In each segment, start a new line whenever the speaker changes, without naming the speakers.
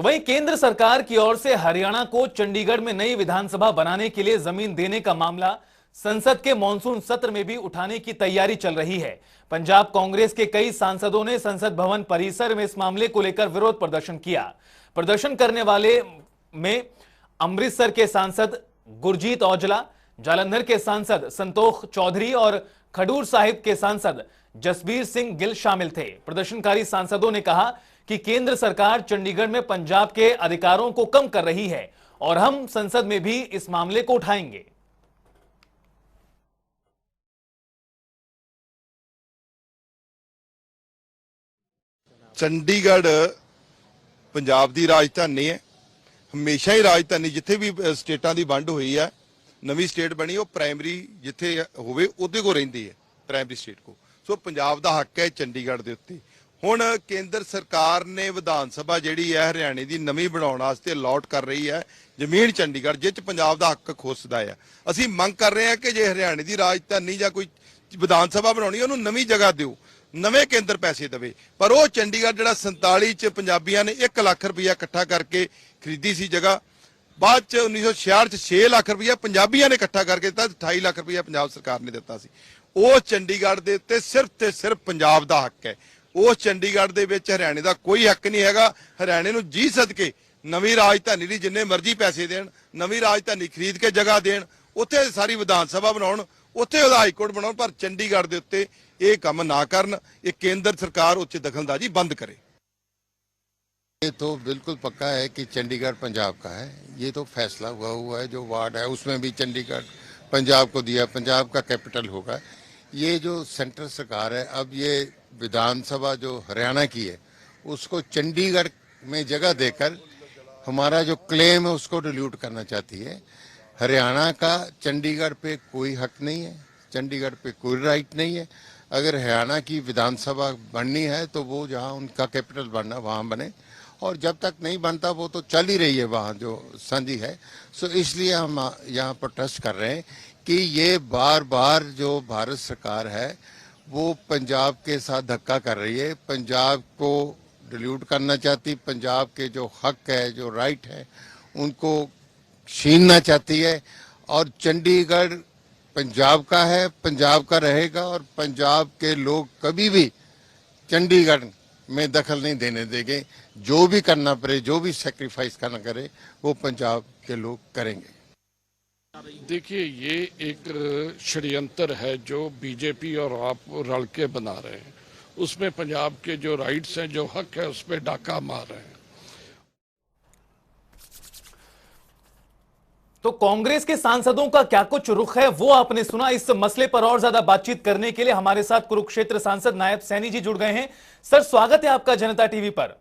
तो वहीं केंद्र सरकार की ओर से हरियाणा को चंडीगढ़ में नई विधानसभा बनाने के लिए जमीन देने का मामला संसद के मॉनसून सत्र में भी उठाने की तैयारी चल रही है। पंजाब कांग्रेस के कई सांसदों ने संसद भवन परिसर में इस मामले को लेकर विरोध प्रदर्शन किया। प्रदर्शन करने वाले में अमृतसर के सांसद गुरजीत औजला, जालंधर के सांसद संतोष चौधरी और खडूर साहिब के सांसद जसबीर सिंह गिल शामिल थे। प्रदर्शनकारी सांसदों ने कहा कि केंद्र सरकार चंडीगढ़ में पंजाब के अधिकारों को कम कर रही है और हम संसद में भी इस मामले को उठाएंगे।
चंडीगढ़ पंजाब की राजधानी है, हमेशा ही राजधानी जिथे भी स्टेटां की वंड हुई है, नवी स्टेट बनी वो प्राइमरी जिथे होवे उहदे को रहिंदी है, प्राइमरी स्टेट को। सो पंजाब का हक है चंडीगढ़ के उत्ते। हुण केंद्र सरकार ने विधान सभा जिहड़ी है हरियाणे की नवीं बनाउण वास्ते अलॉट कर रही है जमीन चंडीगढ़, जिस पंजाब का हक खुसदा है। असीं मंग कर रहे हैं कि जे हरियाणे की राजधानी जां कोई विधान सभा बनाउणी उहनूं नवीं जगह दिओ, नवे केंद्र पैसे देवे। पर वो चंडीगढ़ जिहड़ा 47 च पंजाबियों ने 1 लाख रुपया इकट्ठा करके खरीदी सी जगह, बाद च 1966 च 6 लाख रुपया पंजाबियों ने इकट्ठा करके दिता, 28 लाख रुपया पंजाब सरकार ने दिता सी। वो चंडीगढ़ दे उत्ते सिर्फ ते सिर्फ पंजाब का हक है। उस चंडीगढ़ दे विच हरियाणे का कोई हक नहीं हैगा। हरियाणे नूं जी सदके नवीं राजधानी लई जिन्ने मर्जी पैसे देण, नवीं राजधानी खरीद के जगह देण, उत्थे सारी विधान सभा बनाउण, उत्थे उहदा हाईकोर्ट बनाउण, पर चंडीगढ़ दे उत्ते ये काम ना करन। ये केंद्र सरकार उच्च दखलंदाजी बंद करे।
ये तो बिल्कुल पक्का है कि चंडीगढ़ पंजाब का है। ये तो फैसला हुआ है, जो वार्ड है उसमें भी चंडीगढ़ पंजाब को दिया, पंजाब का कैपिटल होगा। ये जो सेंट्रल सरकार है, अब ये विधानसभा जो हरियाणा की है उसको चंडीगढ़ में जगह देकर हमारा जो क्लेम है उसको डिल्यूट करना चाहती है। हरियाणा का चंडीगढ़ पे कोई हक नहीं है, चंडीगढ़ पे कोई राइट नहीं है। अगर हरियाणा की विधानसभा बननी है तो वो जहाँ उनका कैपिटल बनना वहाँ बने, और जब तक नहीं बनता वो तो चल ही रही है वहाँ जो संधि है। सो इसलिए हम यहाँ प्रोटेस्ट कर रहे हैं कि ये बार बार जो भारत सरकार है वो पंजाब के साथ धक्का कर रही है, पंजाब को डिल्यूट करना चाहती, पंजाब के जो हक है, जो राइट है, उनको छीनना चाहती है। और चंडीगढ़ पंजाब का है, पंजाब का रहेगा, और पंजाब के लोग कभी भी चंडीगढ़ में दखल नहीं देने देंगे। जो भी करना पड़े, जो भी सेक्रीफाइस करना करे, वो पंजाब के लोग करेंगे।
देखिए, ये एक षड्यंत्र है जो बीजेपी और आप रल के बना रहे हैं। उसमें पंजाब के जो राइट्स हैं, जो हक है, उस पर डाका मार रहे हैं।
तो कांग्रेस के सांसदों का क्या कुछ रुख है वो आपने सुना। इस मसले पर और ज्यादा बातचीत करने के लिए हमारे साथ कुरुक्षेत्र सांसद नायब सैनी जी जुड़ गए हैं। सर, स्वागत है आपका जनता टीवी पर।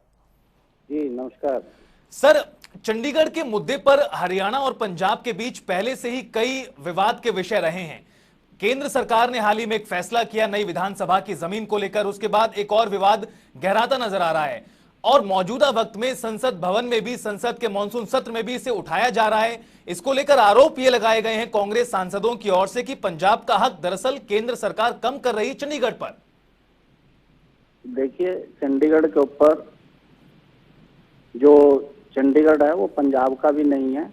जी नमस्कार
सर, चंडीगढ़ के मुद्दे पर हरियाणा और पंजाब के बीच पहले से ही कई विवाद के विषय रहे हैं। केंद्र सरकार ने हाल ही में एक फैसला किया नई विधानसभा की जमीन को लेकर, उसके बाद एक और विवाद गहराता नजर आ रहा है और मौजूदा वक्त में संसद भवन में भी, संसद के मॉनसून सत्र में भी इसे उठाया जा रहा है। इसको लेकर आरोप ये लगाए गए हैं कांग्रेस सांसदों की ओर से कि पंजाब का हक दरअसल केंद्र सरकार कम कर रही है चंडीगढ़ पर।
देखिए, चंडीगढ़ के ऊपर जो चंडीगढ़ है वो पंजाब का भी नहीं है।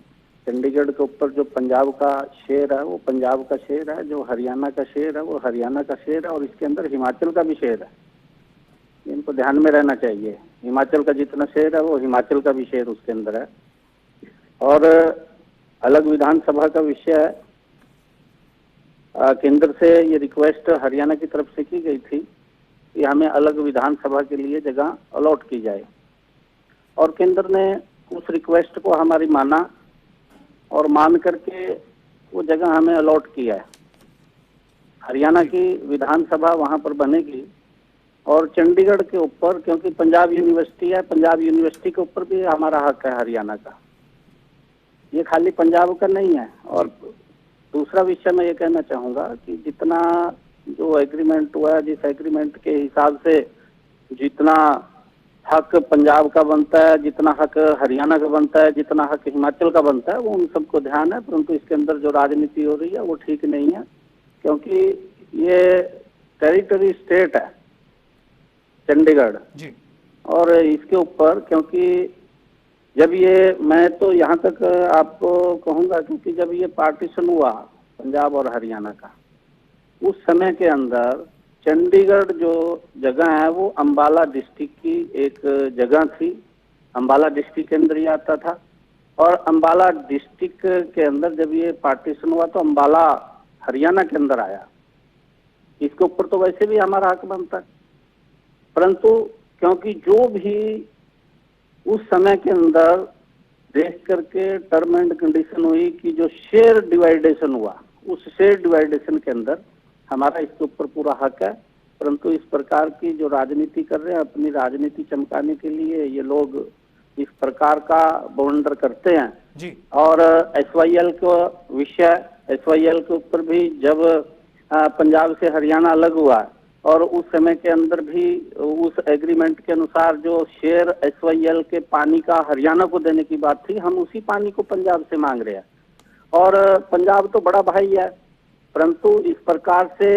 चंडीगढ़ के ऊपर जो पंजाब का शेर है वो पंजाब का शेर है, जो हरियाणा का शेर है वो हरियाणा का शेर है, और इसके अंदर हिमाचल का भी शेर है। इनको ध्यान में रहना चाहिए। हिमाचल का जितना शेर है वो हिमाचल का भी शेर उसके अंदर है। और अलग विधानसभा का विषय है। केंद्र से ये रिक्वेस्ट हरियाणा की तरफ से की गई थी कि हमें अलग विधानसभा के लिए जगह अलॉट की जाए, और केंद्र ने उस रिक्वेस्ट को हमारी माना और मान करके वो जगह हमें अलॉट किया है। हरियाणा की विधानसभा वहां पर बनेगी, और चंडीगढ़ के ऊपर, क्योंकि पंजाब यूनिवर्सिटी है, पंजाब यूनिवर्सिटी के ऊपर भी हमारा हक है हरियाणा का। ये खाली पंजाब का नहीं है। और दूसरा विषय मैं ये कहना चाहूंगा कि जितना जो एग्रीमेंट हुआ है, जिस एग्रीमेंट के हिसाब से जितना हक पंजाब का बनता है, जितना हक हरियाणा का बनता है, जितना हक हिमाचल का बनता है, वो उन सबको ध्यान है। परंतु इसके अंदर जो राजनीति हो रही है वो ठीक नहीं है, क्योंकि ये टेरिटरी स्टेट है चंडीगढ़ जी। और इसके ऊपर क्योंकि जब ये, मैं तो यहाँ तक आपको कहूंगा, क्योंकि जब ये पार्टीशन हुआ पंजाब और हरियाणा का, उस समय के अंदर चंडीगढ़ जो जगह है वो अंबाला डिस्ट्रिक्ट की एक जगह थी, अंबाला डिस्ट्रिक्ट के अंदर ही आता था। और अंबाला डिस्ट्रिक्ट के अंदर जब ये पार्टीशन हुआ तो अंबाला हरियाणा के अंदर आया। इसके ऊपर तो वैसे भी हमारा हक बनता है, परंतु क्योंकि जो भी उस समय के अंदर देख करके टर्म एंड कंडीशन हुई कि जो शेयर डिवाइडेशन हुआ, उस शेयर डिवाइडेशन के अंदर हमारा इसके ऊपर पूरा हक है। परंतु इस प्रकार की जो राजनीति कर रहे हैं, अपनी राजनीति चमकाने के लिए ये लोग इस प्रकार का बवंडर करते हैं
जी।
और SYL का विषय, SYL के ऊपर भी जब पंजाब से हरियाणा अलग हुआ और उस समय के अंदर भी उस एग्रीमेंट के अनुसार जो शेयर SYL के पानी का हरियाणा को देने की बात थी, हम उसी पानी को पंजाब से मांग रहे हैं। और पंजाब तो बड़ा भाई है, परंतु इस प्रकार से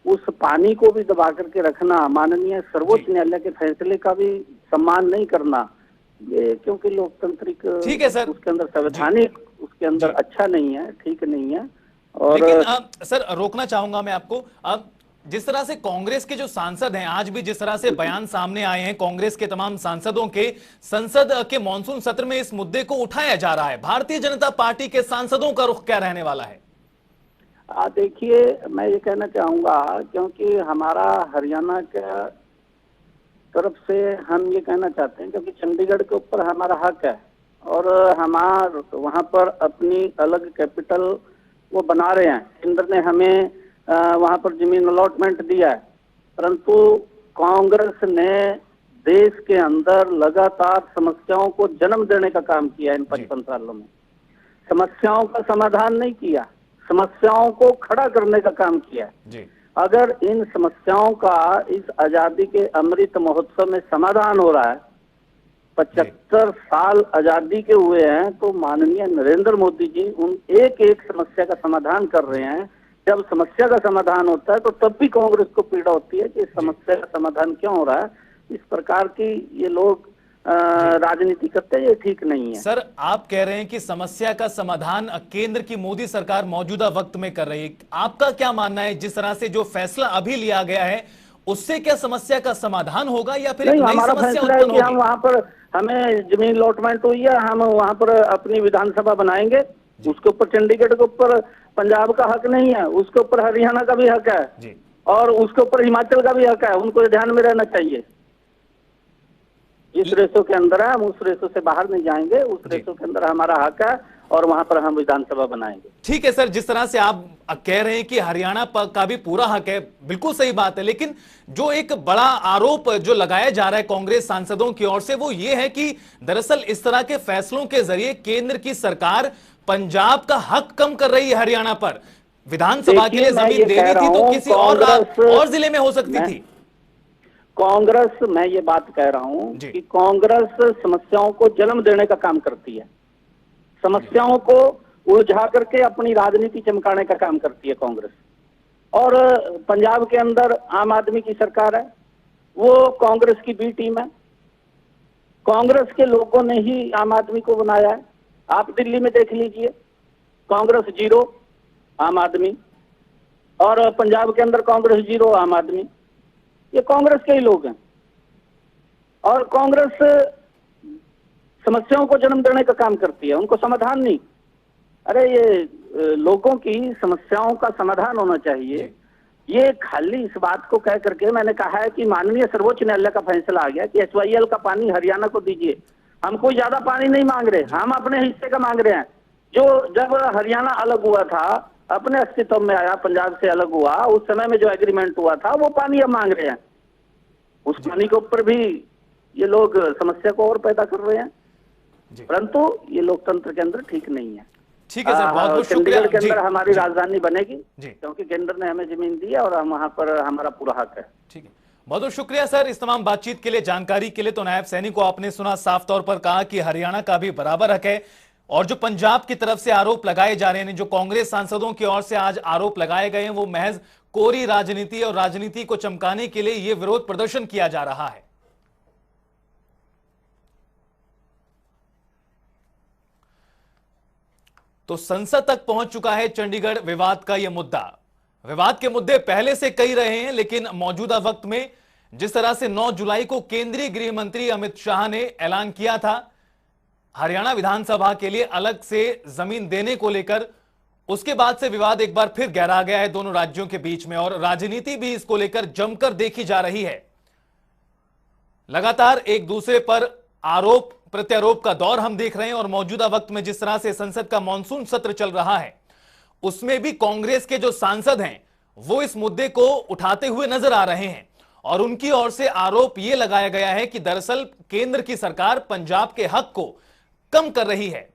उस पानी को भी दबा करके रखना, माननीय सर्वोच्च न्यायालय के फैसले का भी सम्मान नहीं करना, ये क्योंकि लोकतांत्रिक,
ठीक है सर,
उसके अंदर संवैधानिक उसके अंदर अच्छा नहीं है, ठीक नहीं है। और
लेकिन सर रोकना चाहूंगा मैं आपको। अब जिस तरह से कांग्रेस के जो सांसद हैं, आज भी जिस तरह से बयान सामने आए हैं कांग्रेस के तमाम सांसदों के, संसद के मॉनसून सत्र में इस मुद्दे को उठाया जा रहा है, भारतीय जनता पार्टी के सांसदों का रुख क्या रहने वाला है?
देखिए, मैं ये कहना चाहूंगा, क्योंकि हमारा हरियाणा के तरफ से हम ये कहना चाहते हैं, क्योंकि चंडीगढ़ के ऊपर हमारा हक है और हमार वहां पर अपनी अलग कैपिटल वो बना रहे हैं। केंद्र ने हमें वहां पर जमीन अलॉटमेंट दिया है, परंतु कांग्रेस ने देश के अंदर लगातार समस्याओं को जन्म देने का काम किया इन 55 सालों में। समस्याओं का समाधान नहीं किया, समस्याओं को खड़ा करने का काम किया
जी।
अगर इन समस्याओं का इस आजादी के अमृत महोत्सव में समाधान हो रहा है, 75 साल आजादी के हुए हैं, तो माननीय नरेंद्र मोदी जी उन एक एक समस्या का समाधान कर रहे हैं। जब समस्या का समाधान होता है तो तब भी कांग्रेस को पीड़ा होती है कि इस समस्या का समाधान क्यों हो रहा है। इस प्रकार की ये लोग राजनीति करते हैं, ये ठीक नहीं है।
सर आप कह रहे हैं कि समस्या का समाधान केंद्र की मोदी सरकार मौजूदा वक्त में कर रही है, आपका क्या मानना है? जिस तरह से जो फैसला अभी लिया गया है उससे क्या समस्या का समाधान होगा या फिर
नहीं,
एक नई
हमारा
समस्या
फैसला है
उत्पन्न
कि
होगी?
हम वहाँ पर, हमें जमीन अलॉटमेंट हुई है, हम वहाँ पर अपनी विधानसभा बनाएंगे। उसके ऊपर चंडीगढ़ के ऊपर पंजाब का हक नहीं है, उसके ऊपर हरियाणा का भी हक है
जी।
और उसके ऊपर हिमाचल का भी हक है। उनको ध्यान में रहना चाहिए। जिस रेशो के अंदर है हम उस रेशो से बाहर नहीं जाएंगे, उस रेशो के अंदर हमारा हक है और वहां पर हम विधानसभा बनाएंगे।
ठीक है सर, जिस तरह से आप कह रहे हैं कि हरियाणा का भी पूरा हक है, बिल्कुल सही बात है, लेकिन जो एक बड़ा आरोप जो लगाया जा रहा है कांग्रेस सांसदों की ओर से वो ये है कि दरअसल इस तरह के फैसलों के जरिए केंद्र की सरकार पंजाब का हक कम कर रही है हरियाणा पर। विधानसभा के लिए जमीन देनी थी तो किसी और जिले में हो सकती थी।
कांग्रेस, मैं ये बात कह रहा हूं कि कांग्रेस समस्याओं को जन्म देने का काम करती है, समस्याओं को उलझा करके अपनी राजनीति चमकाने का काम करती है कांग्रेस। और पंजाब के अंदर आम आदमी की सरकार है, वो कांग्रेस की बी टीम है, कांग्रेस के लोगों ने ही आम आदमी को बनाया है। आप दिल्ली में देख लीजिए, कांग्रेस 0 आम आदमी, और पंजाब के अंदर कांग्रेस 0 आम आदमी। ये कांग्रेस के ही लोग हैं और कांग्रेस समस्याओं को जन्म देने का काम करती है, उनको समाधान नहीं। अरे ये लोगों की समस्याओं का समाधान होना चाहिए। ये खाली इस बात को कह करके मैंने कहा है कि माननीय सर्वोच्च न्यायालय का फैसला आ गया कि SYL का पानी हरियाणा को दीजिए। हम कोई ज्यादा पानी नहीं मांग रहे, हम अपने हिस्से का मांग रहे हैं। जो जब हरियाणा अलग हुआ था, अपने अस्तित्व में आया, पंजाब से अलग हुआ, उस समय में जो एग्रीमेंट हुआ था वो पानी हम मांग रहे हैं। उस पानी के ऊपर भी ये लोग समस्या को और पैदा कर रहे हैं, परंतु ये लोकतंत्र के अंदर ठीक नहीं है।
ठीक है सर, बहुत बहुत शुक्रिया।
चंडीगढ़ के अंदर हमारी राजधानी बनेगी क्योंकि केंद्र ने हमें जमीन दी है और हम वहां पर हमारा पूरा हक है।
ठीक है, बहुत बहुत शुक्रिया सर इस तमाम बातचीत के लिए, जानकारी के लिए। तो नायब सैनी को आपने सुना, साफ तौर पर कहा कि हरियाणा का भी बराबर हक है और जो पंजाब की तरफ से आरोप लगाए जा रहे हैं, जो कांग्रेस सांसदों की ओर से आज आरोप लगाए गए हैं, वो महज कोरी राजनीति और राजनीति को चमकाने के लिए यह विरोध प्रदर्शन किया जा रहा है। तो संसद तक पहुंच चुका है चंडीगढ़ विवाद का यह मुद्दा। विवाद के मुद्दे पहले से कई रहे हैं, लेकिन मौजूदा वक्त में जिस तरह से 9 जुलाई को केंद्रीय गृह मंत्री अमित शाह ने ऐलान किया था हरियाणा विधानसभा के लिए अलग से जमीन देने को लेकर, उसके बाद से विवाद एक बार फिर गहरा गया है दोनों राज्यों के बीच में और राजनीति भी इसको लेकर जमकर देखी जा रही है। लगातार एक दूसरे पर आरोप प्रत्यारोप का दौर हम देख रहे हैं और मौजूदा वक्त में जिस तरह से संसद का मॉनसून सत्र चल रहा है उसमें भी कांग्रेस के जो सांसद हैं वो इस मुद्दे को उठाते हुए नजर आ रहे हैं और उनकी ओर से आरोप यह लगाया गया है कि दरअसल केंद्र की सरकार पंजाब के हक को कम कर रही है।